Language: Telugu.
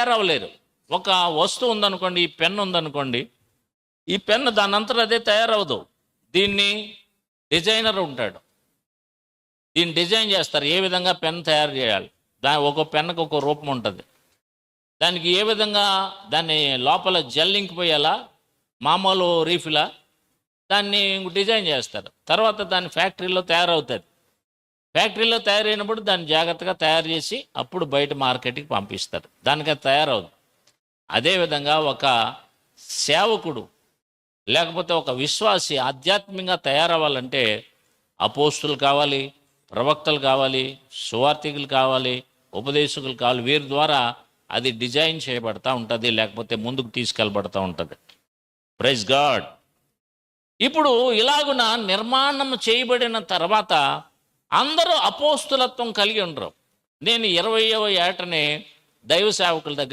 తయారవ్వలేరు. ఒక వస్తువు ఉందనుకోండి, ఈ పెన్ను ఉందనుకోండి, ఈ పెన్ను దానంతట అదే తయారవదు. దీన్ని డిజైనర్ ఉంటాడు, దీన్ని డిజైన్ చేస్తారు ఏ విధంగా పెన్ తయారు చేయాలి. ఒక పెన్నుకు ఒక రూపం ఉంటుంది, దానికి ఏ విధంగా దాన్ని లోపల జెల్ ఇంక్ పోయాలా, మామూలు రీఫిలా, దాన్ని డిజైన్ చేస్తారు. తర్వాత దాన్ని ఫ్యాక్టరీలో తయారవుతుంది. ఫ్యాక్టరీలో తయారైనప్పుడు దాన్ని జాగ్రత్తగా తయారు చేసి అప్పుడు బయట మార్కెట్కి పంపిస్తారు. దానికి అది తయారవుతుంది. అదేవిధంగా ఒక సేవకుడు లేకపోతే ఒక విశ్వాసి ఆధ్యాత్మికంగా తయారవ్వాలంటే అపోస్తులు కావాలి, ప్రవక్తలు కావాలి, సువార్థికులు కావాలి, ఉపదేశకులు కావాలి. వీరి ద్వారా అది డిజైన్ చేయబడతా ఉంటుంది, లేకపోతే ముందుకు తీసుకెళ్ళబడతా ఉంటుంది. Praise God. ఇప్పుడు ఇలాగున నిర్మాణం చేయబడిన తర్వాత అందరూ అపోస్తులత్వం కలిగి ఉండరు. నేను 20వ ఏటనే దైవ సేవకుల దగ్గర